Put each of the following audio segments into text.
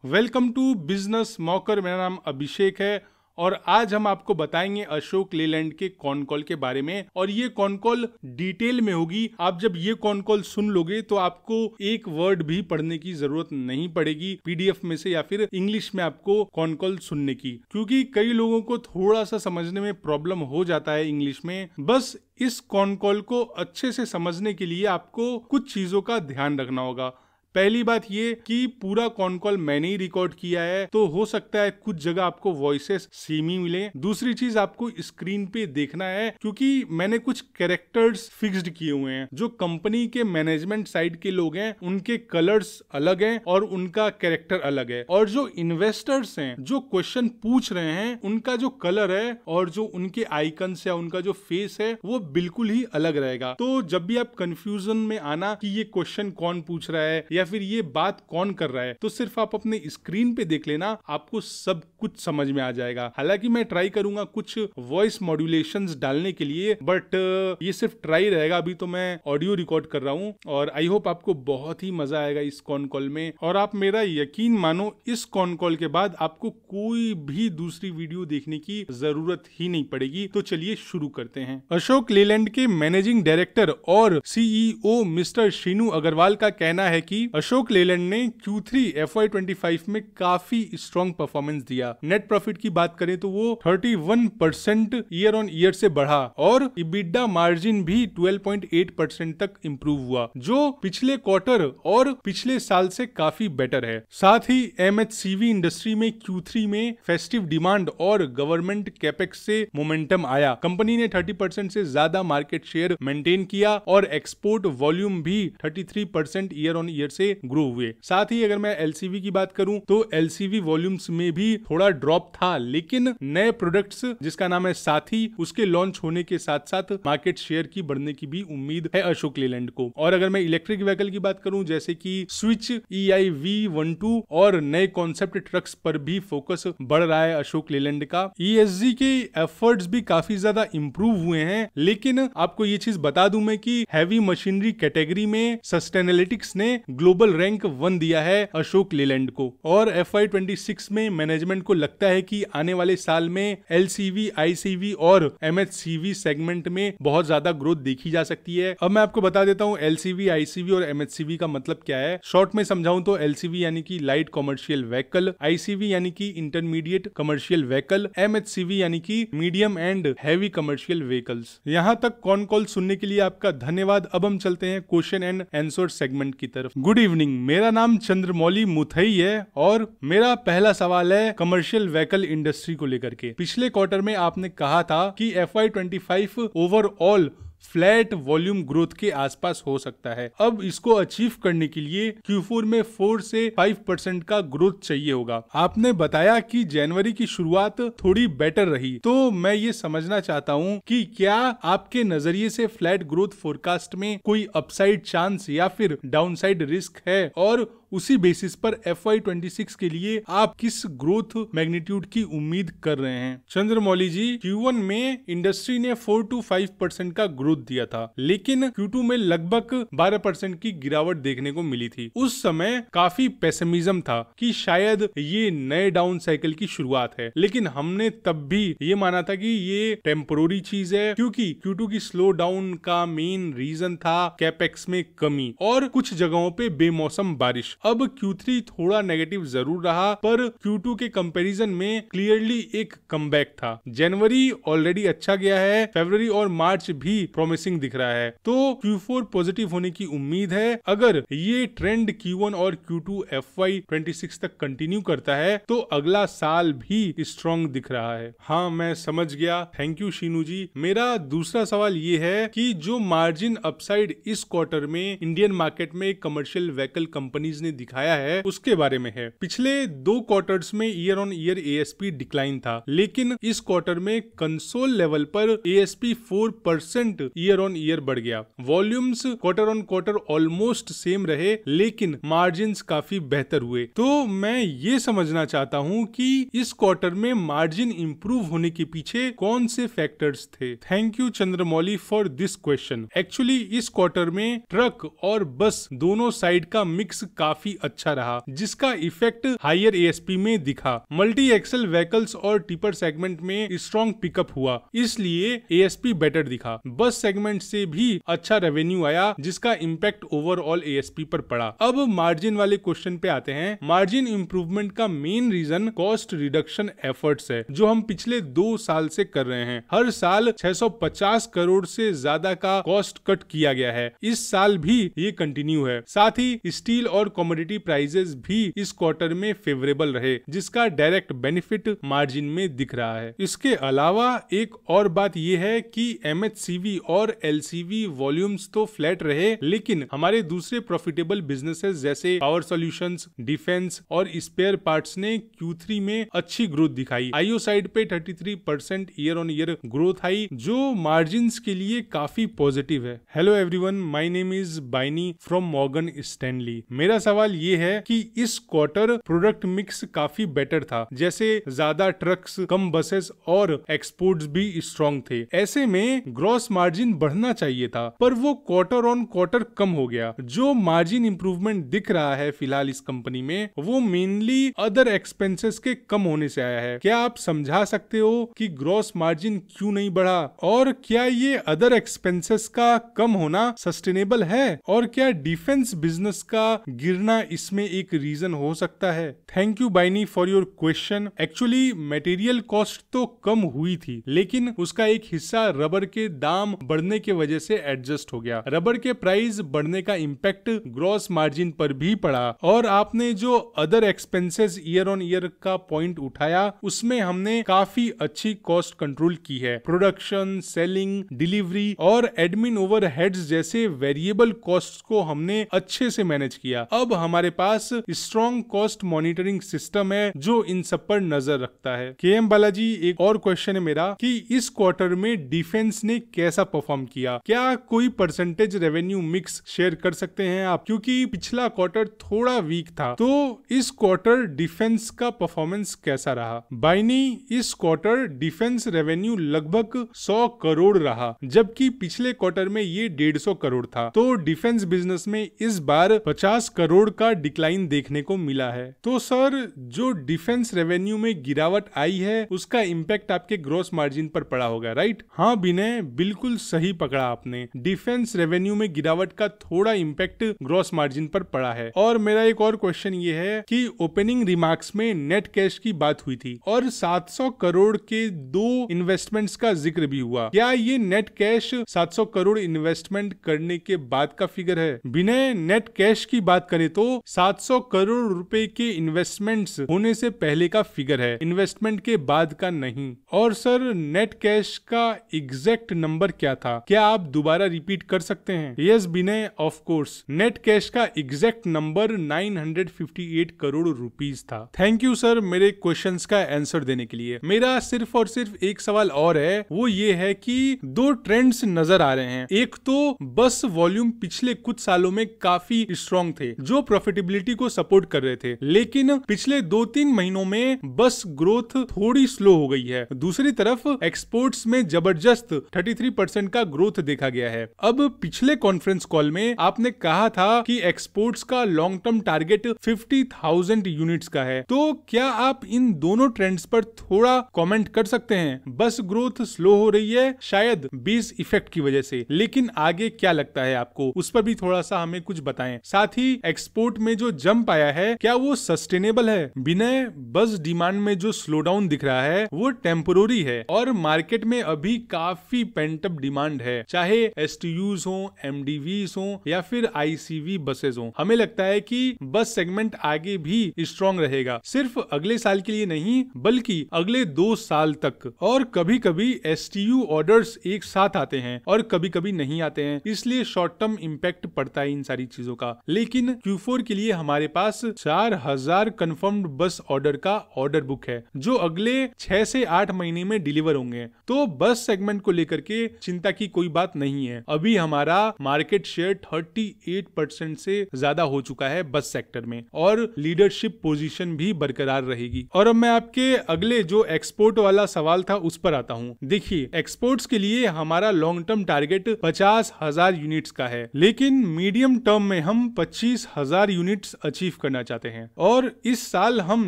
Welcome to business मॉकर। मेरा नाम अभिषेक है और आज हम आपको बताएंगे अशोक लेलैंड के कॉन कॉल के बारे में। और ये कॉन कॉल डिटेल में होगी। आप जब ये कॉन कॉल सुन लोगे तो आपको एक वर्ड भी पढ़ने की जरूरत नहीं पड़ेगी पीडीएफ में से या फिर इंग्लिश में आपको कॉन कॉल सुनने की, क्योंकि कई लोगों को थोड़ा सा समझने में प्रॉब्लम हो जाता है इंग्लिश में। बस इस कॉन कॉल को अच्छे से समझने के लिए आपको कुछ चीजों का ध्यान रखना होगा। पहली बात ये कि पूरा कॉन कॉल मैंने ही रिकॉर्ड किया है, तो हो सकता है कुछ जगह आपको वॉइसेस सेम ही मिले। दूसरी चीज, आपको स्क्रीन पे देखना है क्योंकि मैंने कुछ कैरेक्टर्स फिक्स्ड किए हुए हैं। जो कंपनी के मैनेजमेंट साइड के लोग हैं उनके कलर्स अलग हैं और उनका कैरेक्टर अलग है, और जो इन्वेस्टर्स हैं जो क्वेश्चन पूछ रहे हैं उनका जो कलर है और जो उनके आइकन्स या उनका जो फेस है वो बिल्कुल ही अलग रहेगा। तो जब भी आप कंफ्यूजन में आना कि ये क्वेश्चन कौन पूछ रहा है या फिर ये बात कौन कर रहा है, तो सिर्फ आप अपने स्क्रीन पे देख लेना, आपको सब कुछ समझ में आ जाएगा। हालांकि मैं ट्राई करूंगा कुछ वॉइस मॉड्यूलेशंस डालने के लिए, बट ये सिर्फ ट्राई रहेगा। अभी तो मैं ऑडियो रिकॉर्ड कर रहा हूं और आई होप आपको बहुत ही मजा आएगा इस कॉन कॉल में। और आप मेरा यकीन मानो, इस कॉन कॉल के बाद आपको कोई भी दूसरी वीडियो देखने की जरूरत ही नहीं पड़ेगी। तो चलिए शुरू करते हैं। अशोक लेलैंड के मैनेजिंग डायरेक्टर और सीईओ मिस्टर शीनू अग्रवाल का कहना है कि अशोक लेलैंड ने Q3 FY25 में काफी स्ट्रॉन्ग परफॉर्मेंस दिया। नेट प्रॉफिट की बात करें तो वो 31% ईयर ऑन ईयर से बढ़ा और इबिडा मार्जिन भी 12.8% तक इंप्रूव हुआ, जो पिछले क्वार्टर और पिछले साल से काफी बेटर है। साथ ही MHCV इंडस्ट्री में Q3 में फेस्टिव डिमांड और गवर्नमेंट कैपेक्स से मोमेंटम आया। कंपनी ने 30% से ज्यादा मार्केट शेयर मेंटेन किया और एक्सपोर्ट वॉल्यूम भी 33% ईयर ऑन ईयर से ग्रो हुए। साथ ही अगर मैं एलसीवी की बात करूं तो एलसीवी वॉल्यूम्स में भी थोड़ा ड्रॉप था, लेकिन नए प्रोडक्ट्स जिसका नाम है साथी, उसके लॉन्च होने के साथ साथ मार्केट शेयर की बढ़ने की भी उम्मीद है अशोक लेलैंड को। और अगर मैं इलेक्ट्रिक व्हीकल की बात करूं जैसे कि स्विच EIV12 और नए कॉन्सेप्ट ट्रक्स पर भी फोकस बढ़ रहा है अशोक लेलैंड का। ESG के एफर्ट्स भी काफी ज्यादा इंप्रूव हुए हैं, लेकिन आपको ये चीज बता दूं मैं कि हैवी मशीनरी कैटेगरी में सस्टेनालिटिक्स ने ग्लोबल रैंक 1 दिया है अशोक लेलैंड को। और FY26 में मैनेजमेंट को लगता है कि आने वाले साल में LCV, ICV और MHCV सेगमेंट में बहुत ज्यादा ग्रोथ देखी जा सकती है। अब मैं आपको बता देता हूँ LCV, ICV और MHCV का मतलब क्या है। शॉर्ट में समझाऊं तो LCV यानी कि लाइट कमर्शियल व्हीकल, ICV यानी कि इंटरमीडिएट कमर्शियल व्हीकल, MHCV यानी कि medium and heavy commercial vehicles. यहाँ तक कॉन कॉल सुनने के लिए आपका धन्यवाद। अब हम चलते हैं क्वेश्चन एंड आंसर सेगमेंट की तरफ। गुड इवनिंग, मेरा नाम चंद्रमौली मुथई है और मेरा पहला सवाल है कमर्शियल व्हीकल इंडस्ट्री को लेकर के। पिछले क्वार्टर में आपने कहा था कि FY25 overall flat volume growth के आसपास हो सकता है। अब इसको अचीव करने के लिए Q4 में 4 से 5% का ग्रोथ चाहिए होगा। आपने बताया कि जनवरी की शुरुआत थोड़ी बेटर रही, तो मैं ये समझना चाहता हूँ कि क्या आपके नजरिए से फ्लैट ग्रोथ फोरकास्ट में कोई अपसाइड चांस या फिर डाउनसाइड रिस्क है, और उसी बेसिस पर FY26 के लिए आप किस ग्रोथ मैग्नीट्यूड की उम्मीद कर रहे हैं। चंद्रमौली जी, Q1 में इंडस्ट्री ने 4 to 5% का ग्रोथ दिया था, लेकिन Q2 में लगभग 12% की गिरावट देखने को मिली थी। उस समय काफी पेसिमिज्म था कि शायद ये नए डाउन साइकिल की शुरुआत है, लेकिन हमने तब भी ये माना था कि ये टेम्पोररी चीज है, क्योंकि Q2 की स्लो डाउन का मेन रीजन था कैपेक्स में कमी और कुछ जगहों पे बेमौसम बारिश। अब Q3 थोड़ा नेगेटिव जरूर रहा, पर Q2 के कंपैरिजन में क्लियरली एक कमबैक था। जनवरी ऑलरेडी अच्छा गया है, फरवरी और मार्च भी प्रॉमिसिंग दिख रहा है, तो Q4 पॉजिटिव होने की उम्मीद है। अगर ये ट्रेंड Q1 और Q2 FY26 तक कंटिन्यू करता है तो अगला साल भी स्ट्रॉन्ग दिख रहा है। हाँ, मैं समझ गया, थैंक यू शीनू जी। मेरा दूसरा सवाल ये है कि जो मार्जिन अपसाइड इस क्वार्टर में इंडियन मार्केट में कमर्शियल व्हीकल कंपनीज ने दिखाया है उसके बारे में है। पिछले 2 क्वार्टर्स में year on year ASP decline था, लेकिन इस क्वार्टर में कंसोल लेवल पर ASP 4% ईयर ऑन ईयर बढ़ गया। Volumes quarter on quarter almost same रहे, लेकिन मार्जिन्स काफी बेहतर हुए। तो मैं ये समझना चाहता हूँ कि इस क्वार्टर में मार्जिन इंप्रूव होने के पीछे कौन से फैक्टर्स थे। Thank you Chandramouli for this question. Actually इस क्वार्टर में ट्रक और बस दोनों साइड का मिक्स काफी काफी अच्छा रहा, जिसका इफेक्ट हायर एएसपी में दिखा। मल्टी एक्सल व्हीकल्स और टिपर सेगमेंट में स्ट्रॉन्ग पिकअप हुआ, इसलिए एएसपी बेटर दिखा। बस सेगमेंट से भी अच्छा रेवेन्यू आया, जिसका इम्पैक्ट ओवरऑल एएसपी पर पड़ा। अब मार्जिन वाले क्वेश्चन पे आते हैं। मार्जिन इंप्रूवमेंट का main reason cost reduction efforts है, जो हम पिछले 2 साल से कर रहे हैं। हर साल 650 करोड़ से ज्यादा का कॉस्ट कट किया गया है। इस साल भी ये कंटिन्यू है। साथ ही स्टील और कमोडिटी प्राइसेस भी इस क्वार्टर में फेवरेबल रहे, जिसका डायरेक्ट बेनिफिट मार्जिन में दिख रहा है। इसके अलावा एक और बात यह है कि एमएचसीवी और एलसीवी वॉल्यूम्स तो फ्लैट रहे, लेकिन हमारे दूसरे प्रॉफिटेबल बिजनेसेस जैसे पावर सॉल्यूशंस, डिफेंस और स्पेयर पार्ट्स ने Q3 में अच्छी ग्रोथ दिखाई। आईओ साइड पे 33% ईयर ऑन ईयर ग्रोथ आई, जो मार्जिन्स के लिए काफी पॉजिटिव है। Hello everyone, my name is binary from Morgan Stanley. मेरा सवाल ये है कि इस क्वार्टर प्रोडक्ट मिक्स काफी बेटर था, जैसे ज्यादा ट्रक्स, कम बसेस और एक्सपोर्ट्स भी स्ट्रॉन्ग थे। ऐसे में ग्रॉस मार्जिन बढ़ना चाहिए था, पर वो क्वार्टर ऑन क्वार्टर कम हो गया। जो मार्जिन इंप्रूवमेंट दिख रहा है फिलहाल इस कंपनी में, वो मेनली अदर एक्सपेंसेस के कम होने से आया है। क्या आप समझा सकते हो कि ग्रॉस मार्जिन क्यों नहीं बढ़ा, और क्या ये अदर एक्सपेंसेस का कम होना सस्टेनेबल है, और क्या डिफेंस बिजनेस का गिरना इसमें एक रीजन हो सकता है? Thank you binary for your question. Actually material cost तो कम हुई थी, लेकिन उसका एक हिस्सा रबर के दाम बढ़ने की वजह से एडजस्ट हो गया। रबर के प्राइस बढ़ने का इम्पैक्ट ग्रॉस मार्जिन पर भी पड़ा। और आपने जो other expenses year on year का पॉइंट उठाया, उसमें हमने काफी अच्छी कॉस्ट कंट्रोल की है। प्रोडक्शन, सेलिंग, डिलीवरी और एडमिन ओवरहेड्स जैसे वेरिएबल कॉस्ट को हमने अच्छे से मैनेज किया। अब हमारे पास स्ट्रॉन्ग कॉस्ट मॉनिटरिंग सिस्टम है, जो इन सब पर नजर रखता है। केएम बालाजी, एक और क्वेश्चन है मेरा कि इस क्वार्टर में डिफेंस ने कैसा परफॉर्म किया? क्या कोई परसेंटेज रेवेन्यू मिक्स शेयर कर सकते हैं आप? क्योंकि पिछला क्वार्टर थोड़ा वीक था, तो इस क्वार्टर डिफेंस का परफॉर्मेंस कैसा रहा? बाइनी, इस क्वार्टर डिफेंस रेवेन्यू लगभग 100 करोड़ रहा, जबकि पिछले क्वार्टर में ये 150 करोड़ था। तो डिफेंस बिजनेस में इस बार 50 करोड़ का डिक्लाइन देखने को मिला है। तो सर, जो डिफेंस रेवेन्यू में गिरावट आई है, उसका इम्पैक्ट आपके ग्रॉस मार्जिन पर पड़ा होगा, राइट? हाँ विनय, बिल्कुल सही पकड़ा आपने। डिफेंस रेवेन्यू में गिरावट का थोड़ा इम्पैक्ट ग्रॉस मार्जिन पर पड़ा है। और मेरा एक और क्वेश्चन ये है कि ओपनिंग रिमार्क्स में नेट कैश की बात हुई थी और 700 करोड़ के 2 इन्वेस्टमेंट्स का जिक्र भी हुआ। क्या ये नेट कैश 700 करोड़ इन्वेस्टमेंट करने के बाद का फिगर है? विनय, नेट कैश की बात करें तो 700 करोड़ रुपए के इन्वेस्टमेंट्स होने से पहले का फिगर है, इन्वेस्टमेंट के बाद का नहीं। और सर, नेट कैश का एग्जैक्ट नंबर क्या था? क्या आप दोबारा रिपीट कर सकते हैं? Yes Vinay, of course. Net cash का एग्जैक्ट नंबर 958 करोड़ रुपीस था। थैंक यू सर मेरे क्वेश्चंस का आंसर देने के लिए। मेरा सिर्फ और सिर्फ एक सवाल और है, वो ये है कि 2 ट्रेंड्स नजर आ रहे हैं। एक तो बस वॉल्यूम पिछले कुछ सालों में काफी स्ट्रॉन्ग थे, जो प्रॉफिटेबिलिटी को सपोर्ट कर रहे थे, लेकिन पिछले 2-3 महीनों में बस ग्रोथ थोड़ी स्लो हो गई है। दूसरी तरफ एक्सपोर्ट्स में जबरदस्त 33% का ग्रोथ देखा गया है। अब पिछले कॉन्फ्रेंस कॉल में आपने कहा था कि एक्सपोर्ट्स का लॉन्ग टर्म टारगेट 50,000 यूनिट्स का है। तो क्या आप इन दोनों ट्रेंड्स पर थोड़ा कमेंट कर सकते हैं? बस ग्रोथ स्लो हो रही है, शायद बेस इफेक्ट की वजह से, लेकिन आगे क्या लगता है आपको? उस पर भी थोड़ा सा हमें कुछ बताएं। साथ ही एक्सपोर्ट में जो जंप आया है, क्या वो सस्टेनेबल है? विनय, बस डिमांड में जो स्लो डाउन दिख रहा है वो टेम्पोररी है, और मार्केट में अभी काफी पेंटअप डिमांड है, चाहे एसटीयूज हो, एमडीवीज हो या फिर आईसीवी बसेस हो। हमें लगता है कि बस सेगमेंट आगे भी स्ट्रॉन्ग रहेगा, सिर्फ अगले साल के लिए नहीं बल्कि अगले 2 साल तक। और कभी कभी एसटीयू ऑर्डर्स एक साथ आते हैं और कभी कभी नहीं आते हैं, इसलिए शॉर्ट टर्म इम्पैक्ट पड़ता है इन सारी चीजों का। लेकिन Q4 के लिए हमारे पास 4000 कंफर्म्ड बस ऑर्डर का ऑर्डर बुक है, जो अगले 6 से 8 महीने में डिलीवर होंगे। तो बस सेगमेंट को लेकर के चिंता की कोई बात नहीं है। अभी हमारा मार्केट शेयर 38% से ज्यादा हो चुका है बस सेक्टर में, और लीडरशिप पोजीशन भी बरकरार रहेगी। और अब मैं आपके अगले जो एक्सपोर्ट वाला सवाल था उस पर आता हूँ। देखिए, एक्सपोर्ट्स के लिए हमारा लॉन्ग टर्म टारगेट 50,000 यूनिट्स का है, लेकिन मीडियम टर्म में हम 25,000 15,000 यूनिट्स अचीव करना चाहते हैं और इस साल हम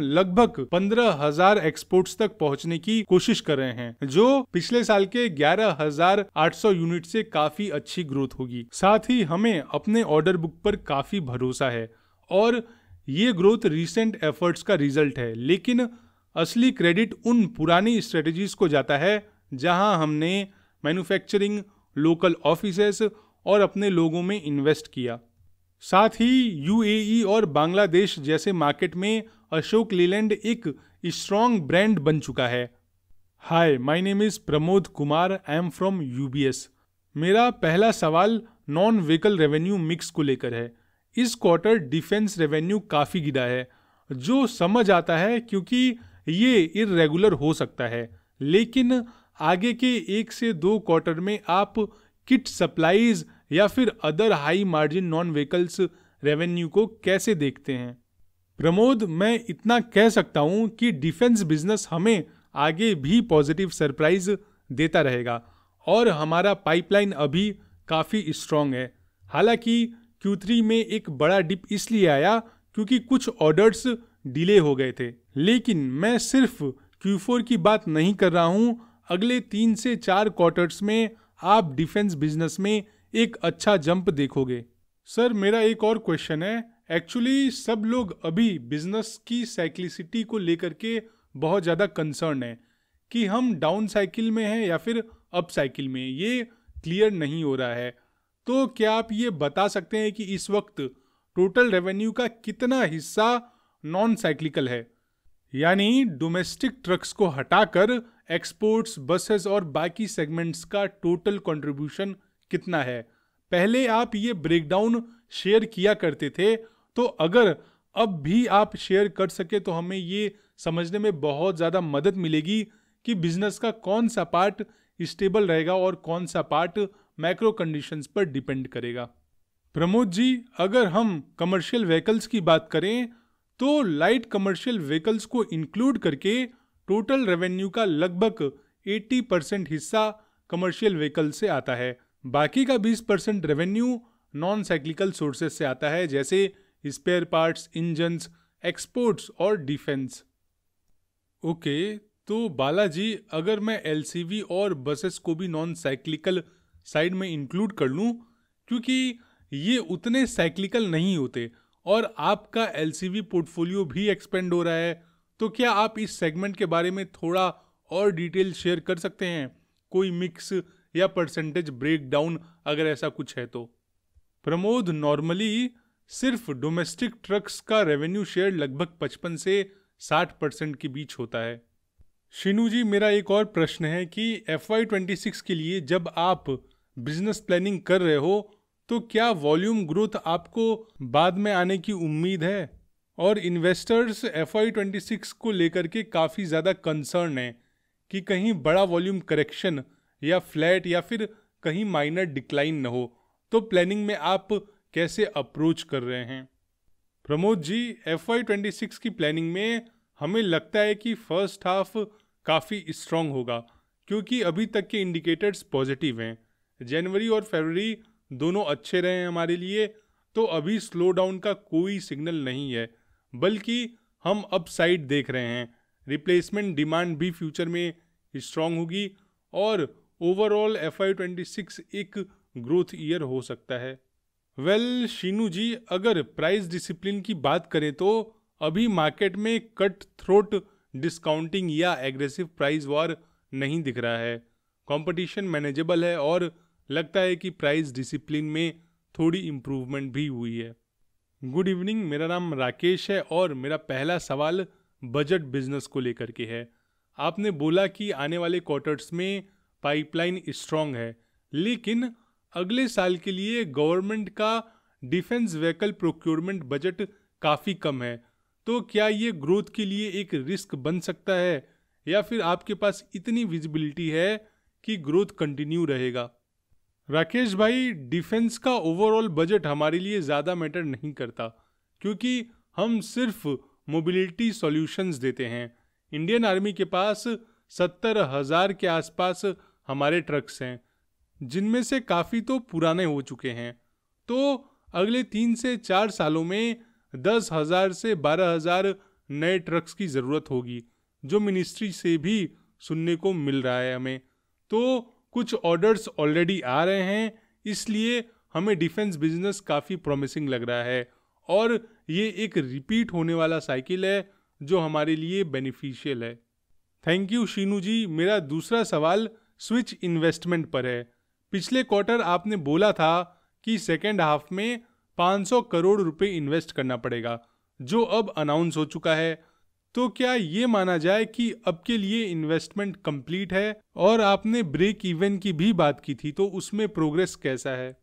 लगभग 15,000 एक्सपोर्ट्स तक पहुंचने की कोशिश कर रहे हैं, जो पिछले साल के 11,800 यूनिट से काफी अच्छी ग्रोथ होगी। साथ ही हमें अपने ऑर्डर बुक पर काफी भरोसा है और ये ग्रोथ रिसेंट एफर्ट्स का रिजल्ट है, लेकिन असली क्रेडिट उन पुरानी स्ट्रेटेजीज को जाता है जहां हमने मैन्युफैक्चरिंग, लोकल ऑफिसेस और अपने लोगों में इन्वेस्ट किया। साथ ही यूएई और बांग्लादेश जैसे मार्केट में अशोक लीलैंड एक स्ट्रॉन्ग ब्रांड बन चुका है। Hi, my name is Pramod Kumar, I am from UBS. मेरा पहला सवाल नॉन व्हीकल रेवेन्यू मिक्स को लेकर है। इस क्वार्टर डिफेंस रेवेन्यू काफ़ी गिरा है, जो समझ आता है क्योंकि ये इर्रेगुलर हो सकता है, लेकिन आगे के 1 से 2 क्वार्टर में आप किट सप्लाईज या फिर other high margin non vehicles revenue को कैसे देखते हैं? प्रमोद, मैं इतना कह सकता हूं कि डिफेंस बिजनेस हमें आगे भी पॉजिटिव सरप्राइज देता रहेगा और हमारा पाइपलाइन अभी काफ़ी स्ट्रांग है। हालांकि Q3 में एक बड़ा डिप इसलिए आया क्योंकि कुछ ऑर्डर्स डिले हो गए थे, लेकिन मैं सिर्फ Q4 की बात नहीं कर रहा हूं। अगले 3 से 4 क्वार्टर्स में आप डिफेंस बिजनेस में एक अच्छा जंप देखोगे। सर, मेरा एक और क्वेश्चन है। एक्चुअली सब लोग अभी बिजनेस की साइक्लिसिटी को लेकर के बहुत ज़्यादा कंसर्न है कि हम डाउन साइकिल में हैं या फिर अप साइकिल में, ये क्लियर नहीं हो रहा है। तो क्या आप ये बता सकते हैं कि इस वक्त टोटल रेवेन्यू का कितना हिस्सा नॉन साइक्लिकल है, यानी डोमेस्टिक ट्रक्स को हटाकर एक्सपोर्ट्स, बसेस और बाकी सेगमेंट्स का टोटल कंट्रीब्यूशन कितना है? पहले आप ये ब्रेकडाउन शेयर किया करते थे, तो अगर अब भी आप शेयर कर सके तो हमें ये समझने में बहुत ज़्यादा मदद मिलेगी कि बिजनेस का कौन सा पार्ट स्टेबल रहेगा और कौन सा पार्ट मैक्रो कंडीशंस पर डिपेंड करेगा। प्रमोद जी, अगर हम कमर्शियल व्हीकल्स की बात करें तो लाइट कमर्शियल व्हीकल्स को इंक्लूड करके टोटल रेवेन्यू का लगभग 80% हिस्सा कमर्शियल व्हीकल से आता है। बाकी का 20% रेवेन्यू नॉन साइक्लिकल सोर्सेस से आता है, जैसे स्पेयर पार्ट्स, इंजन्स, एक्सपोर्ट्स और डिफेंस। ओके, तो बालाजी, अगर मैं एलसीवी और बसेस को भी नॉन साइक्लिकल साइड में इंक्लूड कर लूँ, क्योंकि ये उतने साइक्लिकल नहीं होते और आपका एलसीवी पोर्टफोलियो भी एक्सपेंड हो रहा है, तो क्या आप इस सेगमेंट के बारे में थोड़ा और डिटेल शेयर कर सकते हैं? कोई मिक्स या परसेंटेज ब्रेक डाउन अगर ऐसा कुछ है तो। प्रमोद, नॉर्मली सिर्फ डोमेस्टिक ट्रक्स का रेवेन्यू शेयर लगभग 55 से 60% के बीच होता है। शिनू जी, मेरा एक और प्रश्न है कि FY26 के लिए जब आप बिजनेस प्लानिंग कर रहे हो तो क्या वॉल्यूम ग्रोथ आपको बाद में आने की उम्मीद है? और इन्वेस्टर्स FY26 को लेकर के काफ़ी ज़्यादा कंसर्न है कि कहीं बड़ा वॉल्यूम करेक्शन या फ्लैट या फिर कहीं माइनर डिक्लाइन न हो, तो प्लानिंग में आप कैसे अप्रोच कर रहे हैं? प्रमोद जी, FY26 की प्लानिंग में हमें लगता है कि फर्स्ट हाफ काफ़ी स्ट्रांग होगा क्योंकि अभी तक के इंडिकेटर्स पॉजिटिव हैं। जनवरी और फरवरी दोनों अच्छे रहे हैं हमारे लिए, तो अभी स्लो डाउन का कोई सिग्नल नहीं है, बल्कि हम अप साइड देख रहे हैं। रिप्लेसमेंट डिमांड भी फ्यूचर में स्ट्रांग होगी और ओवरऑल FY26 एक ग्रोथ ईयर हो सकता है। वेल शीनू जी, अगर प्राइस डिसिप्लिन की बात करें तो अभी मार्केट में कट थ्रोट डिस्काउंटिंग या एग्रेसिव प्राइस वॉर नहीं दिख रहा है। कंपटीशन मैनेजेबल है और लगता है कि प्राइस डिसिप्लिन में थोड़ी इम्प्रूवमेंट भी हुई है। गुड इवनिंग, मेरा नाम राकेश है और मेरा पहला सवाल बजट बिजनेस को लेकर के है। आपने बोला कि आने वाले क्वार्टर्स में पाइपलाइन स्ट्रांग है, लेकिन अगले साल के लिए गवर्नमेंट का डिफेंस व्हीकल प्रोक्योरमेंट बजट काफ़ी कम है, तो क्या ये ग्रोथ के लिए एक रिस्क बन सकता है या फिर आपके पास इतनी विजिबिलिटी है कि ग्रोथ कंटिन्यू रहेगा? राकेश भाई, डिफेंस का ओवरऑल बजट हमारे लिए ज़्यादा मैटर नहीं करता क्योंकि हम सिर्फ मोबिलिटी सॉल्यूशंस देते हैं। इंडियन आर्मी के पास 70,000 के आसपास हमारे ट्रक्स हैं, जिनमें से काफ़ी तो पुराने हो चुके हैं। तो अगले 3 से 4 सालों में 10,000 से 12,000 नए ट्रक्स की ज़रूरत होगी, जो मिनिस्ट्री से भी सुनने को मिल रहा है हमें। तो कुछ ऑर्डर्स ऑलरेडी आ रहे हैं, इसलिए हमें डिफेंस बिजनेस काफ़ी प्रॉमिसिंग लग रहा है और ये एक रिपीट होने वाला साइकिल है जो हमारे लिए बेनिफिशियल है। थैंक यू शीनू जी। मेरा दूसरा सवाल स्विच इन्वेस्टमेंट पर है। पिछले क्वार्टर आपने बोला था कि सेकेंड हाफ में 500 करोड़ रुपए इन्वेस्ट करना पड़ेगा, जो अब अनाउंस हो चुका है। तो क्या ये माना जाए कि अब के लिए इन्वेस्टमेंट कंप्लीट है? और आपने ब्रेक इवन की भी बात की थी, तो उसमें प्रोग्रेस कैसा है?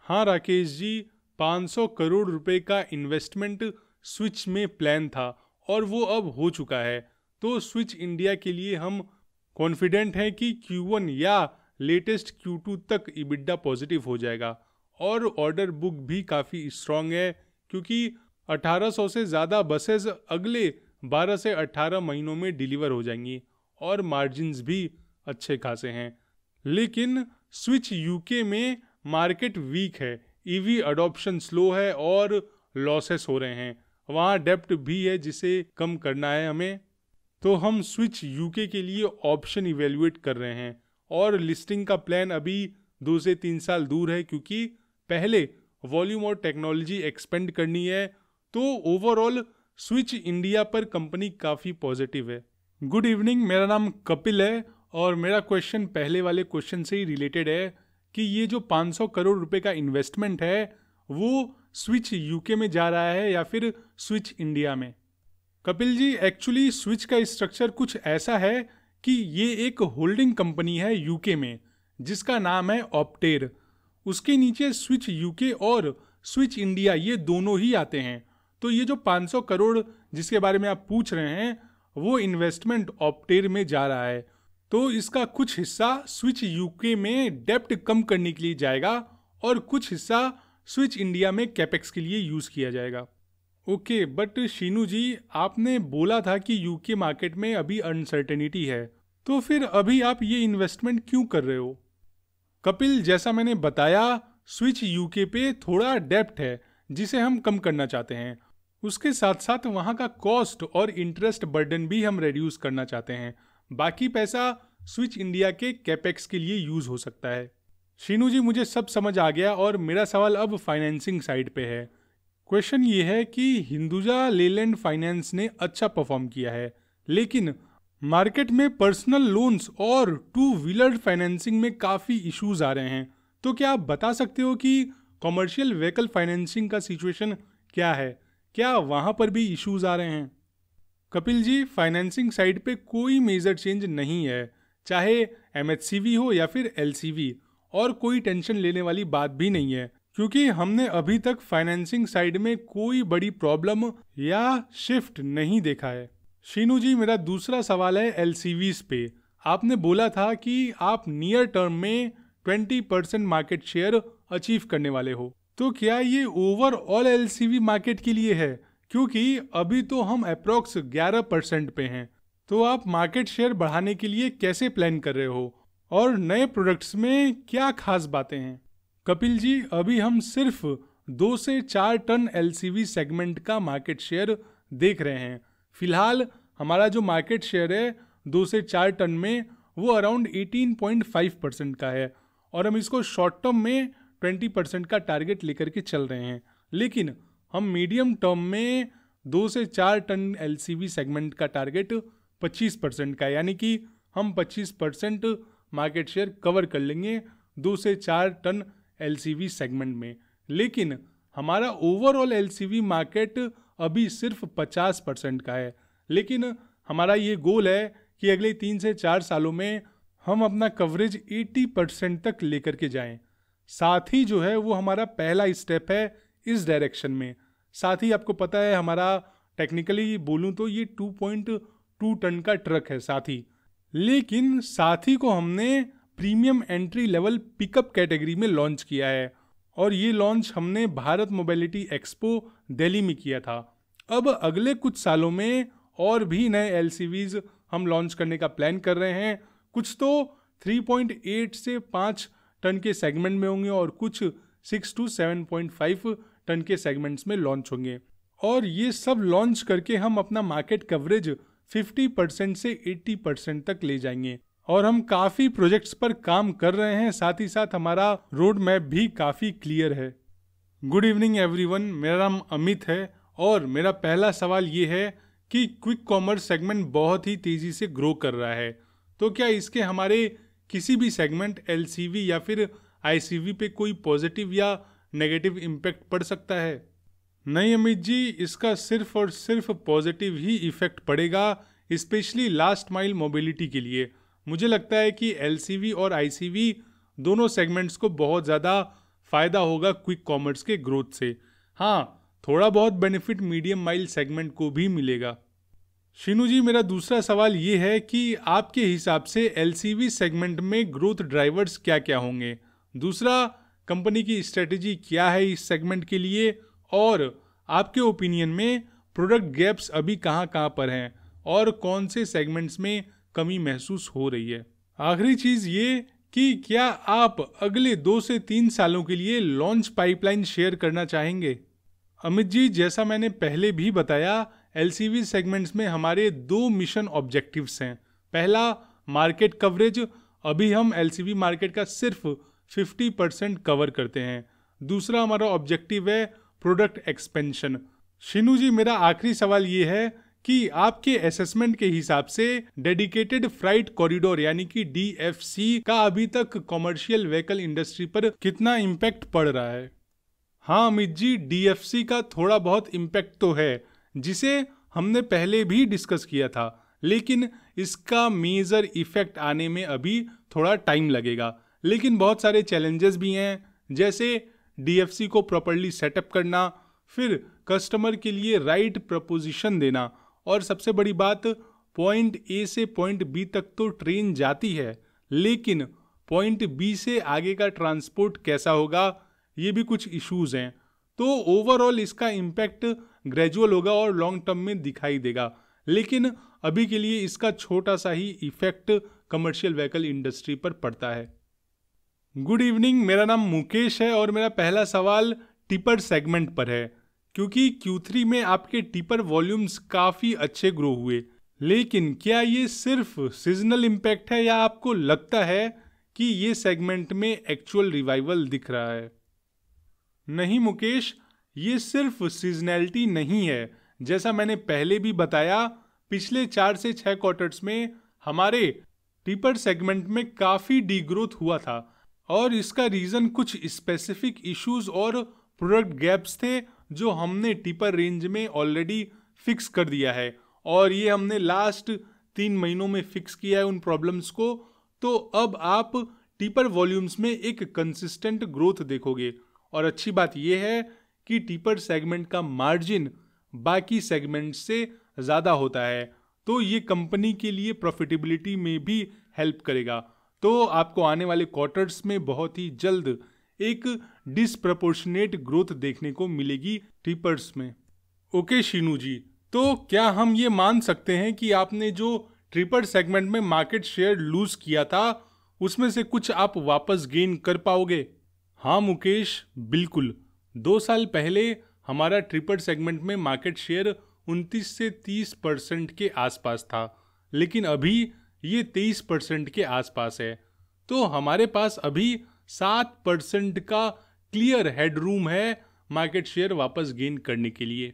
हाँ राकेश जी, 500 करोड़ रुपए का इन्वेस्टमेंट स्विच में प्लान था और वो अब हो चुका है। तो स्विच इंडिया के लिए हम कॉन्फिडेंट हैं कि Q1 या लेटेस्ट Q2 तक EBITDA पॉजिटिव हो जाएगा और ऑर्डर बुक भी काफ़ी स्ट्रॉन्ग है, क्योंकि 1800 से ज़्यादा बसेस अगले 12 से 18 महीनों में डिलीवर हो जाएंगी और मार्जिन्स भी अच्छे खासे हैं। लेकिन स्विच यूके में मार्केट वीक है, ईवी अडॉप्शन स्लो है और लॉसेस हो रहे हैं। वहाँ डेप्ट भी है जिसे कम करना है हमें। तो हम स्विच यूके के लिए ऑप्शन इवेल्युएट कर रहे हैं और लिस्टिंग का प्लान अभी 2 से 3 साल दूर है, क्योंकि पहले वॉल्यूम और टेक्नोलॉजी एक्सपेंड करनी है। तो ओवरऑल स्विच इंडिया पर कंपनी काफ़ी पॉजिटिव है। गुड इवनिंग, मेरा नाम कपिल है और मेरा क्वेश्चन पहले वाले क्वेश्चन से ही रिलेटेड है कि ये जो 500 करोड़ रुपए का इन्वेस्टमेंट है वो स्विच यूके में जा रहा है या फिर स्विच इंडिया में? कपिल जी, एक्चुअली स्विच का स्ट्रक्चर कुछ ऐसा है कि ये एक होल्डिंग कंपनी है यूके में जिसका नाम है ऑप्टेर। उसके नीचे स्विच यूके और स्विच इंडिया ये दोनों ही आते हैं। तो ये जो 500 करोड़ जिसके बारे में आप पूछ रहे हैं वो इन्वेस्टमेंट ऑप्टेर में जा रहा है। तो इसका कुछ हिस्सा स्विच यूके में डेप्ट कम करने के लिए जाएगा और कुछ हिस्सा स्विच इंडिया में कैपेक्स के लिए यूज़ किया जाएगा। ओके, बट शीनू जी, आपने बोला था कि यूके मार्केट में अभी अनसर्टेनिटी है, तो फिर अभी आप ये इन्वेस्टमेंट क्यों कर रहे हो? कपिल, जैसा मैंने बताया, स्विच यूके पे थोड़ा डेप्ट है जिसे हम कम करना चाहते हैं। उसके साथ साथ वहाँ का कॉस्ट और इंटरेस्ट बर्डन भी हम रिड्यूस करना चाहते हैं। बाकी पैसा स्विच इंडिया के कैपेक्स के लिए यूज़ हो सकता है। शीनू जी, मुझे सब समझ आ गया और मेरा सवाल अब फाइनेंसिंग साइड पे है। क्वेश्चन ये है कि हिंदुजा लेलैंड फाइनेंस ने अच्छा परफॉर्म किया है, लेकिन मार्केट में पर्सनल लोन्स और 2 व्हीलर फाइनेंसिंग में काफ़ी इश्यूज आ रहे हैं। तो क्या आप बता सकते हो कि कमर्शियल व्हीकल फाइनेंसिंग का सिचुएशन क्या है? क्या वहाँ पर भी इश्यूज आ रहे हैं? कपिल जी, फाइनेंसिंग साइड पे कोई मेजर चेंज नहीं है, चाहे MHCV हो या फिर LCV, और कोई टेंशन लेने वाली बात भी नहीं है, क्योंकि हमने अभी तक फाइनेंसिंग साइड में कोई बड़ी प्रॉब्लम या शिफ्ट नहीं देखा है। शीनू जी, मेरा दूसरा सवाल है LCVs पे। आपने बोला था कि आप नियर टर्म में 20% मार्केट शेयर अचीव करने वाले हो। तो क्या ये ओवरऑल LCV मार्केट के लिए है? क्योंकि अभी तो हम अप्रॉक्स 11% पे हैं। तो आप मार्केट शेयर बढ़ाने के लिए कैसे प्लान कर रहे हो और नए प्रोडक्ट्स में क्या खास बातें हैं? कपिल जी, अभी हम सिर्फ 2 से 4 टन LCV सेगमेंट का मार्केट शेयर देख रहे हैं। फिलहाल हमारा जो मार्केट शेयर है 2 से 4 टन में वो अराउंड 18.5% का है और हम इसको शॉर्ट टर्म में 20% का टारगेट लेकर के चल रहे हैं। लेकिन हम मीडियम टर्म में 2 से 4 टन LCV सेगमेंट का टारगेट 25% का है, यानी कि हम 25% मार्केट शेयर कवर कर लेंगे 2 से 4 टन LCV सेगमेंट में। लेकिन हमारा ओवरऑल LCV मार्केट अभी सिर्फ 50% का है। लेकिन हमारा ये गोल है कि अगले 3 से 4 सालों में हम अपना कवरेज 80% तक लेकर के जाएं। साथ ही जो है वो हमारा पहला स्टेप है इस डायरेक्शन में। साथ ही आपको पता है हमारा टेक्निकली बोलूं तो ये 2.2 टन का ट्रक है साथी। लेकिन साथी को हमने premium entry level pickup category में लॉन्च किया है और ये लॉन्च हमने भारत मोबिलिटी एक्सपो दिल्ली में किया था। अब अगले कुछ सालों में और भी नए LCVs हम लॉन्च करने का प्लान कर रहे हैं। कुछ तो 3.8 से 5 टन के सेगमेंट में होंगे और कुछ 6 to 7.5 टन के सेगमेंट्स में लॉन्च होंगे। और ये सब लॉन्च करके हम अपना मार्केट कवरेज 50% से 80% तक ले जाएंगे। और हम काफ़ी प्रोजेक्ट्स पर काम कर रहे हैं, साथ ही साथ हमारा रोड मैप भी काफ़ी क्लियर है। गुड इवनिंग एवरीवन, मेरा नाम अमित है और मेरा पहला सवाल ये है कि क्विक कॉमर्स सेगमेंट बहुत ही तेज़ी से ग्रो कर रहा है, तो क्या इसके हमारे किसी भी सेगमेंट एलसीवी या फिर आईसीवी पे कोई पॉजिटिव या नेगेटिव इम्पैक्ट पड़ सकता है? नहीं अमित जी, इसका सिर्फ और सिर्फ पॉजिटिव ही इफेक्ट पड़ेगा, स्पेशली लास्ट माइल मोबिलिटी के लिए। मुझे लगता है कि एलसीवी और आईसीवी दोनों सेगमेंट्स को बहुत ज़्यादा फ़ायदा होगा क्विक कॉमर्स के ग्रोथ से। हाँ, थोड़ा बहुत बेनिफिट मीडियम माइल सेगमेंट को भी मिलेगा। शीनू जी, मेरा दूसरा सवाल ये है कि आपके हिसाब से एलसीवी सेगमेंट में ग्रोथ ड्राइवर्स क्या क्या होंगे? दूसरा, कंपनी की स्ट्रेटेजी क्या है इस सेगमेंट के लिए? और आपके ओपिनियन में प्रोडक्ट गैप्स अभी कहाँ कहाँ पर हैं और कौन से सेगमेंट्स में कमी महसूस हो रही है? आखिरी चीज़ ये कि क्या आप अगले 2 से 3 सालों के लिए लॉन्च पाइपलाइन शेयर करना चाहेंगे? अमित जी, जैसा मैंने पहले भी बताया, एलसीवी सेगमेंट्स में हमारे 2 मिशन ऑब्जेक्टिव्स हैं। पहला, मार्केट कवरेज। अभी हम एलसीवी मार्केट का सिर्फ 50% कवर करते हैं। दूसरा हमारा ऑब्जेक्टिव है प्रोडक्ट एक्सपेंशन। शीनू जी, मेरा आखिरी सवाल ये है कि आपके असेसमेंट के हिसाब से डेडिकेटेड फ्राइट कॉरिडोर यानी कि डीएफसी का अभी तक कॉमर्शियल व्हीकल इंडस्ट्री पर कितना इम्पैक्ट पड़ रहा है? हाँ अमित जी, डीएफसी का थोड़ा बहुत इम्पैक्ट तो है, जिसे हमने पहले भी डिस्कस किया था, लेकिन इसका मेजर इफेक्ट आने में अभी थोड़ा टाइम लगेगा। लेकिन बहुत सारे चैलेंजेस भी हैं, जैसे डीएफसी को प्रॉपर्ली सेटअप करना, फिर कस्टमर के लिए राइट प्रपोजिशन देना, और सबसे बड़ी बात, पॉइंट ए से पॉइंट बी तक तो ट्रेन जाती है, लेकिन पॉइंट बी से आगे का ट्रांसपोर्ट कैसा होगा, ये भी कुछ इश्यूज हैं। तो ओवरऑल इसका इम्पैक्ट ग्रेजुअल होगा और लॉन्ग टर्म में दिखाई देगा, लेकिन अभी के लिए इसका छोटा सा ही इफेक्ट कमर्शियल व्हीकल इंडस्ट्री पर पड़ता है। गुड इवनिंग, मेरा नाम मुकेश है और मेरा पहला सवाल टिपर सेगमेंट पर है। क्योंकि Q3 में आपके टिपर वॉल्यूम्स काफ़ी अच्छे ग्रो हुए, लेकिन क्या ये सिर्फ सीजनल इम्पैक्ट है या आपको लगता है कि ये सेगमेंट में एक्चुअल रिवाइवल दिख रहा है? नहीं मुकेश, ये सिर्फ सीजनैलिटी नहीं है। जैसा मैंने पहले भी बताया, पिछले 4 से 6 क्वार्टर्स में हमारे टिपर सेगमेंट में काफ़ी डीग्रोथ हुआ था, और इसका रीज़न कुछ स्पेसिफिक इश्यूज और प्रोडक्ट गैप्स थे जो हमने टिपर रेंज में ऑलरेडी फिक्स कर दिया है, और ये हमने लास्ट 3 महीनों में फिक्स किया है उन प्रॉब्लम्स को। तो अब आप टिपर वॉल्यूम्स में एक कंसिस्टेंट ग्रोथ देखोगे, और अच्छी बात यह है कि टिपर सेगमेंट का मार्जिन बाकी सेगमेंट से ज़्यादा होता है, तो ये कंपनी के लिए प्रॉफिटेबिलिटी में भी हेल्प करेगा। तो आपको आने वाले क्वार्टर्स में बहुत ही जल्द एक डिसप्रपोर्शनेट ग्रोथ देखने को मिलेगी टिपर्स में। ओके शीनू जी, तो क्या हम ये मान सकते हैं कि आपने जो ट्रिपर सेगमेंट में मार्केट शेयर लूज किया था, उसमें से कुछ आप वापस गेन कर पाओगे? हाँ मुकेश, बिल्कुल। 2 साल पहले हमारा ट्रिपर सेगमेंट में मार्केट शेयर 29 से 30% के आसपास था, लेकिन अभी ये 23% के आसपास है। तो हमारे पास अभी 7% का क्लियर हेडरूम है मार्केट शेयर वापस गेन करने के लिए।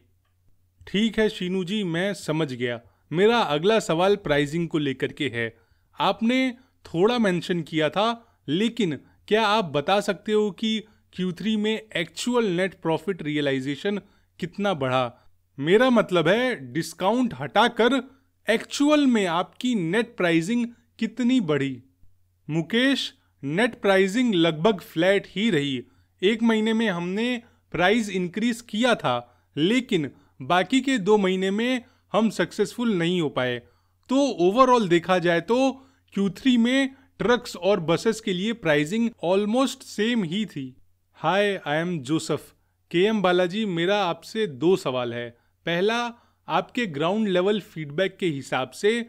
ठीक है शीनू जी, मैं समझ गया। मेरा अगला सवाल प्राइसिंग को लेकर के है। आपने थोड़ा मेंशन किया था, लेकिन क्या आप बता सकते हो कि Q3 में एक्चुअल नेट प्रॉफिट रियलाइजेशन कितना बढ़ा? मेरा मतलब है डिस्काउंट हटाकर एक्चुअल में आपकी नेट प्राइसिंग कितनी बढ़ी? मुकेश, नेट प्राइसिंग लगभग फ्लैट ही रही। 1 महीने में हमने प्राइस इंक्रीज किया था, लेकिन बाकी के 2 महीने में हम सक्सेसफुल नहीं हो पाए। तो ओवरऑल देखा जाए तो Q3 में ट्रक्स और बसेस के लिए प्राइसिंग ऑलमोस्ट सेम ही थी। Hi, I am Joseph. KM Balaji, मेरा आपसे 2 सवाल है। पहला, आपके ग्राउंड लेवल फीडबैक के हिसाब से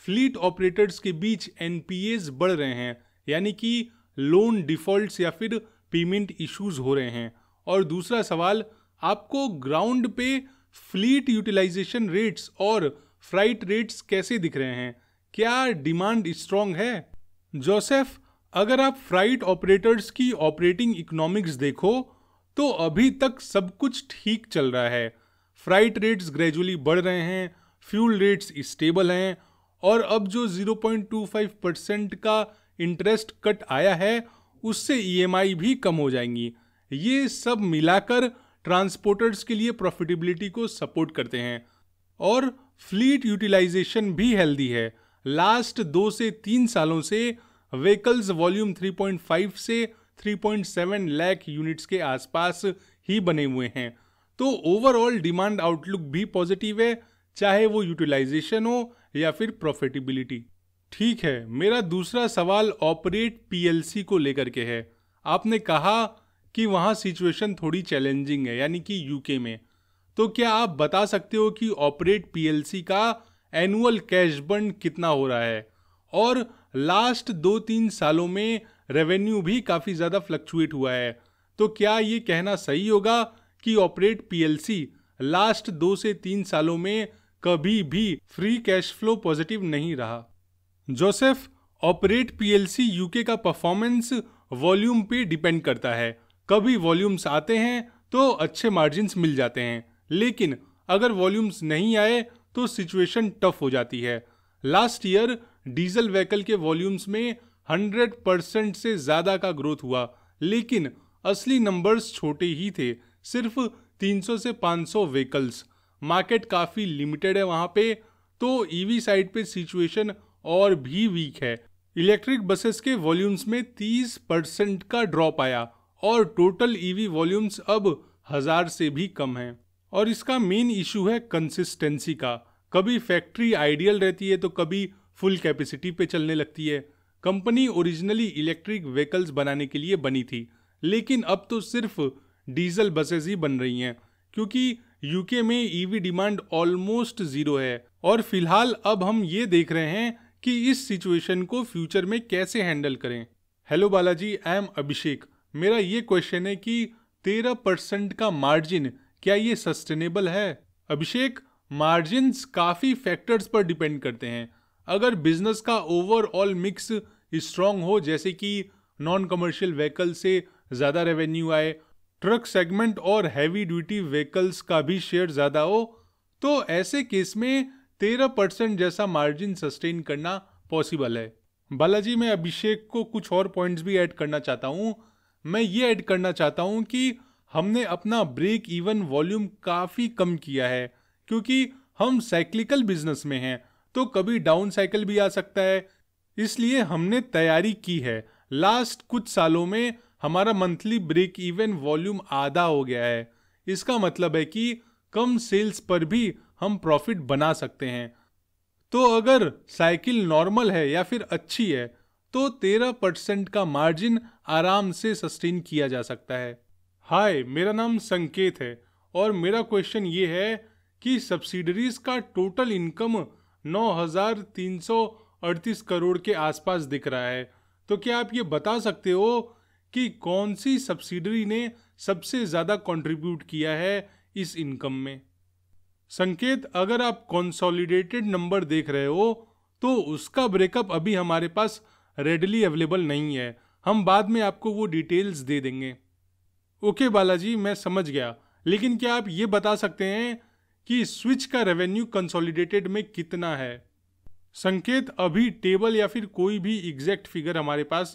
फ्लीट ऑपरेटर्स के बीच NPAs बढ़ रहे हैं, यानी कि लोन डिफॉल्ट्स या फिर पेमेंट इश्यूज हो रहे हैं? और दूसरा सवाल, आपको ग्राउंड पे फ्लीट यूटिलाइजेशन रेट्स और फ्राइट रेट्स कैसे दिख रहे हैं? क्या डिमांड स्ट्रॉन्ग है? जोसेफ, अगर आप फ्राइट ऑपरेटर्स की ऑपरेटिंग इकोनॉमिक्स देखो तो अभी तक सब कुछ ठीक चल रहा है। फ्राइट रेट्स ग्रेजुअली बढ़ रहे हैं, फ्यूल रेट्स स्टेबल हैं, और अब जो 0.25% का इंटरेस्ट कट आया है उससे ईएमआई भी कम हो जाएंगी। ये सब मिलाकर ट्रांसपोर्टर्स के लिए प्रॉफिटेबिलिटी को सपोर्ट करते हैं। और फ्लीट यूटिलाइजेशन भी हेल्दी है। लास्ट 2 से 3 सालों से व्हीकल्स वॉल्यूम 3.5 से 3.7 लाख यूनिट्स के आसपास ही बने हुए हैं। तो ओवरऑल डिमांड आउटलुक भी पॉजिटिव है, चाहे वो यूटिलाइजेशन हो या फिर प्रॉफिटेबिलिटी। ठीक है, मेरा दूसरा सवाल ऑपरेट पीएलसी को लेकर के है। आपने कहा कि वहाँ सिचुएशन थोड़ी चैलेंजिंग है, यानी कि यूके में। तो क्या आप बता सकते हो कि ऑपरेट पीएलसी का एनुअल कैश बर्न कितना हो रहा है? और लास्ट 2-3 सालों में रेवेन्यू भी काफ़ी ज़्यादा फ्लक्चुएट हुआ है, तो क्या ये कहना सही होगा कि ऑपरेट पीएलसी लास्ट 2 से 3 सालों में कभी भी फ्री कैश फ्लो पॉजिटिव नहीं रहा? जोसेफ, ऑपरेट पीएलसी यूके का परफॉर्मेंस वॉल्यूम पे डिपेंड करता है। कभी वॉल्यूम्स आते हैं तो अच्छे मार्जिन्स मिल जाते हैं, लेकिन अगर वॉल्यूम्स नहीं आए तो सिचुएशन टफ हो जाती है। लास्ट ईयर डीजल व्हीकल के वॉल्यूम्स में 100% से ज़्यादा का ग्रोथ हुआ, लेकिन असली नंबर्स छोटे ही थे, सिर्फ 300 से 500 व्हीकल्स। मार्केट काफ़ी लिमिटेड है वहाँ पे, तो ईवी साइड पे सिचुएशन और भी वीक है। इलेक्ट्रिक बसेस के वॉल्यूम्स में 30% का ड्रॉप आया और टोटल ईवी वॉल्यूम्स अब 1000 से भी कम हैं। और इसका मेन इशू है कंसिस्टेंसी का। कभी फैक्ट्री आइडियल रहती है तो कभी फुल कैपेसिटी पे चलने लगती है। कंपनी ओरिजिनली इलेक्ट्रिक व्हीकल्स बनाने के लिए बनी थी, लेकिन अब तो सिर्फ डीजल बसेस ही बन रही हैं, क्योंकि यूके में ईवी डिमांड ऑलमोस्ट ज़ीरो है। और फिलहाल अब हम ये देख रहे हैं कि इस सिचुएशन को फ्यूचर में कैसे हैंडल करें। हेलो बालाजी, आई एम अभिषेक। मेरा ये क्वेश्चन है कि 13% का मार्जिन, क्या ये सस्टेनेबल है? अभिषेक, मार्जिन्स काफ़ी फैक्टर्स पर डिपेंड करते हैं। अगर बिजनेस का ओवरऑल मिक्स स्ट्रॉन्ग हो, जैसे कि नॉन कमर्शियल व्हीकल से ज़्यादा रेवेन्यू आए, ट्रक सेगमेंट और हैवी ड्यूटी व्हीकल्स का भी शेयर ज़्यादा हो, तो ऐसे केस में 13% जैसा मार्जिन सस्टेन करना पॉसिबल है। बालाजी, मैं अभिषेक को कुछ और पॉइंट्स भी ऐड करना चाहता हूँ। मैं ये ऐड करना चाहता हूँ कि हमने अपना ब्रेक इवन वॉल्यूम काफ़ी कम किया है, क्योंकि हम साइक्लिकल बिजनेस में हैं, तो कभी डाउन साइकिल भी आ सकता है। इसलिए हमने तैयारी की है। लास्ट कुछ सालों में हमारा मंथली ब्रेक इवन वॉल्यूम आधा हो गया है। इसका मतलब है कि कम सेल्स पर भी हम प्रॉफिट बना सकते हैं। तो अगर साइकिल नॉर्मल है या फिर अच्छी है तो 13% का मार्जिन आराम से सस्टेन किया जा सकता है। हाय, मेरा नाम संकेत है और मेरा क्वेश्चन ये है कि सब्सिडरीज का टोटल इनकम 9,338 करोड़ के आसपास दिख रहा है। तो क्या आप ये बता सकते हो कि कौन सी सब्सिडरी ने सबसे ज़्यादा कंट्रीब्यूट किया है इस इनकम में? संकेत, अगर आप कंसोलिडेटेड नंबर देख रहे हो तो उसका ब्रेकअप अभी हमारे पास रेडली अवेलेबल नहीं है। हम बाद में आपको वो डिटेल्स दे देंगे। ओके बालाजी, मैं समझ गया, लेकिन क्या आप ये बता सकते हैं कि स्विच का रेवेन्यू कंसोलिडेटेड में कितना है? संकेत, अभी टेबल या फिर कोई भी एग्जैक्ट फिगर हमारे पास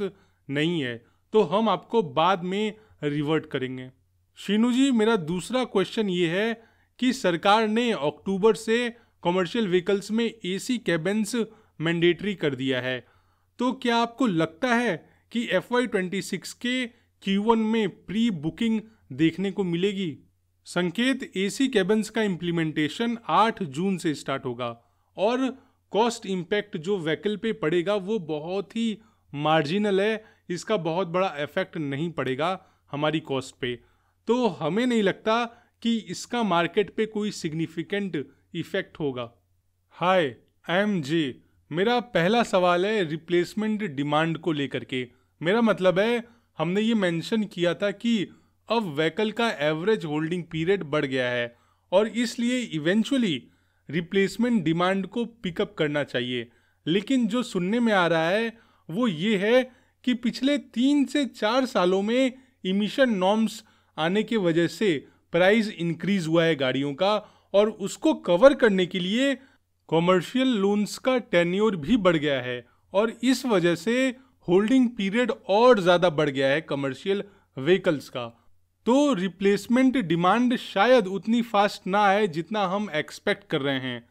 नहीं है, तो हम आपको बाद में रिवर्ट करेंगे। शीनू जी, मेरा दूसरा क्वेश्चन ये है कि सरकार ने अक्टूबर से कमर्शियल व्हीकल्स में एसी कैबिन्स मैंडेटरी कर दिया है, तो क्या आपको लगता है कि FY26 के Q1 में प्री बुकिंग देखने को मिलेगी? संकेत, एसी कैबिन्स का इम्प्लीमेंटेशन 8 जून से स्टार्ट होगा और कॉस्ट इम्पैक्ट जो व्हीकल पे पड़ेगा वो बहुत ही मार्जिनल है। इसका बहुत बड़ा इफेक्ट नहीं पड़ेगा हमारी कॉस्ट पे, तो हमें नहीं लगता कि इसका मार्केट पे कोई सिग्निफिकेंट इफेक्ट होगा। हाय, MJ, मेरा पहला सवाल है रिप्लेसमेंट डिमांड को लेकर के। मेरा मतलब है हमने ये मेंशन किया था कि अब व्हीकल का एवरेज होल्डिंग पीरियड बढ़ गया है और इसलिए इवेंचुअली रिप्लेसमेंट डिमांड को पिकअप करना चाहिए। लेकिन जो सुनने में आ रहा है वो ये है कि पिछले 3 से 4 सालों में इमिशन नॉर्म्स आने की वजह से प्राइस इंक्रीज हुआ है गाड़ियों का, और उसको कवर करने के लिए कॉमर्शियल लोन्स का टेन्योर भी बढ़ गया है और इस वजह से होल्डिंग पीरियड और ज़्यादा बढ़ गया है कमर्शियल व्हीकल्स का। तो रिप्लेसमेंट डिमांड शायद उतनी फास्ट ना आए जितना हम एक्सपेक्ट कर रहे हैं।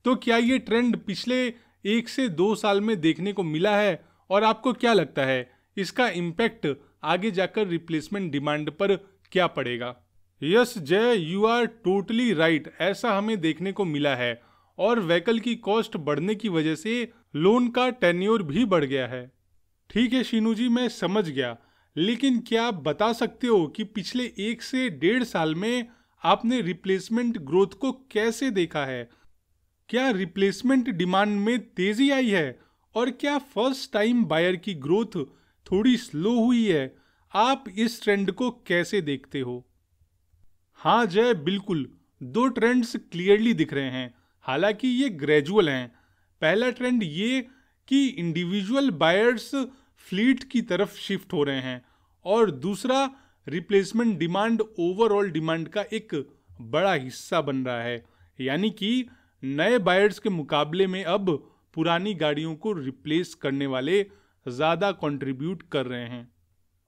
तो क्या ये ट्रेंड पिछले 1 से 2 साल में देखने को मिला है, और आपको क्या लगता है इसका इम्पैक्ट आगे जाकर रिप्लेसमेंट डिमांड पर क्या पड़ेगा? यस जय, यू आर टोटली राइट, ऐसा हमें देखने को मिला है और व्हीकल की कॉस्ट बढ़ने की वजह से लोन का टेन्योर भी बढ़ गया है। ठीक है शीनू जी, मैं समझ गया, लेकिन क्या आप बता सकते हो कि पिछले 1 से 1.5 साल में आपने रिप्लेसमेंट ग्रोथ को कैसे देखा है? क्या रिप्लेसमेंट डिमांड में तेजी आई है और क्या फर्स्ट टाइम बायर की ग्रोथ थोड़ी स्लो हुई है? आप इस ट्रेंड को कैसे देखते हो? हाँ जय, बिल्कुल 2 ट्रेंड्स क्लियरली दिख रहे हैं, हालांकि ये ग्रेजुअल हैं। पहला ट्रेंड ये कि इंडिविजुअल बायर्स फ्लीट की तरफ शिफ्ट हो रहे हैं और दूसरा रिप्लेसमेंट डिमांड ओवरऑल डिमांड का एक बड़ा हिस्सा बन रहा है, यानी कि नए बायर्स के मुकाबले में अब पुरानी गाड़ियों को रिप्लेस करने वाले ज़्यादा कंट्रीब्यूट कर रहे हैं।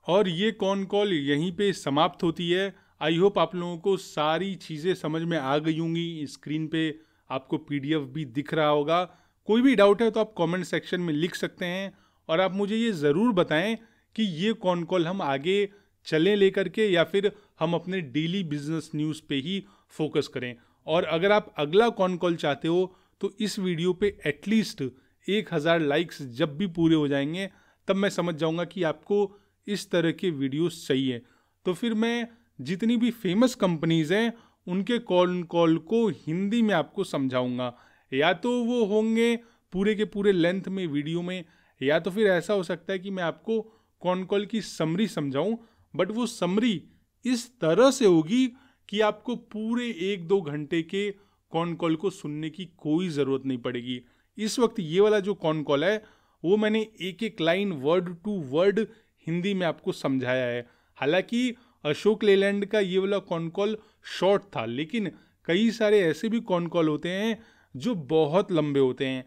और ये कॉन कॉल यहीं पे समाप्त होती है। आई होप आप लोगों को सारी चीज़ें समझ में आ गई होंगी। स्क्रीन पे आपको PDF भी दिख रहा होगा। कोई भी डाउट है तो आप कमेंट सेक्शन में लिख सकते हैं और आप मुझे ये ज़रूर बताएं कि ये कॉन कॉल हम आगे चलें लेकर के या फिर हम अपने डेली बिजनेस न्यूज़ पे ही फोकस करें। और अगर आप अगला कॉन कॉल चाहते हो तो इस वीडियो पे एटलीस्ट 1000 लाइक्स जब भी पूरे हो जाएंगे तब मैं समझ जाऊंगा कि आपको इस तरह के वीडियोस चाहिए। तो फिर मैं जितनी भी फेमस कंपनीज हैं उनके कॉन कॉल को हिंदी में आपको समझाऊंगा, या तो वो होंगे पूरे के पूरे लेंथ में वीडियो में, या तो फिर ऐसा हो सकता है कि मैं आपको कॉन कॉल की समरी समझाऊं, बट वो समरी इस तरह से होगी कि आपको पूरे 1-2 घंटे के कॉन कॉल को सुनने की कोई ज़रूरत नहीं पड़ेगी। इस वक्त ये वाला जो कॉन कॉल है वो मैंने एक line word to word Hindi में आपको समझाया है। हालांकि अशोक लेलैंड का ये वाला कॉन कॉल शॉर्ट था, लेकिन कई सारे ऐसे भी कॉन कॉल होते हैं जो बहुत लंबे होते हैं।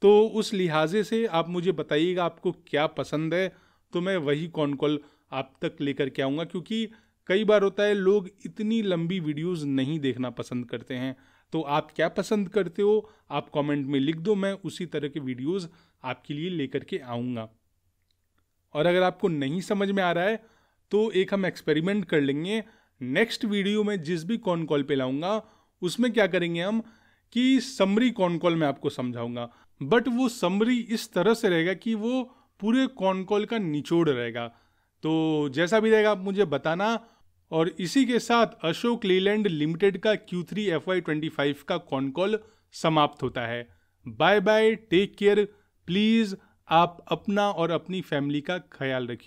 तो उस लिहाजे से आप मुझे बताइएगा आपको क्या पसंद है, तो मैं वही कॉन कॉल आप तक लेकर के आऊँगा। क्योंकि कई बार होता है लोग इतनी लंबी वीडियोस नहीं देखना पसंद करते हैं। तो आप क्या पसंद करते हो आप कमेंट में लिख दो, मैं उसी तरह के वीडियोस आपके लिए लेकर के आऊँगा। और अगर आपको नहीं समझ में आ रहा है तो एक हम एक्सपेरिमेंट कर लेंगे। नेक्स्ट वीडियो में जिस भी कॉन कॉल पे लाऊंगा उसमें क्या करेंगे हम कि समरी कॉन कॉल में आपको समझाऊंगा, बट वो समरी इस तरह से रहेगा कि वो पूरे कॉन कॉल का निचोड़ रहेगा। तो जैसा भी रहेगा आप मुझे बताना। और इसी के साथ अशोक लेलैंड लिमिटेड का Q3 FY25 का कॉन कॉल समाप्त होता है। Bye bye, take care, please आप अपना और अपनी फैमिली का ख्याल रखिए।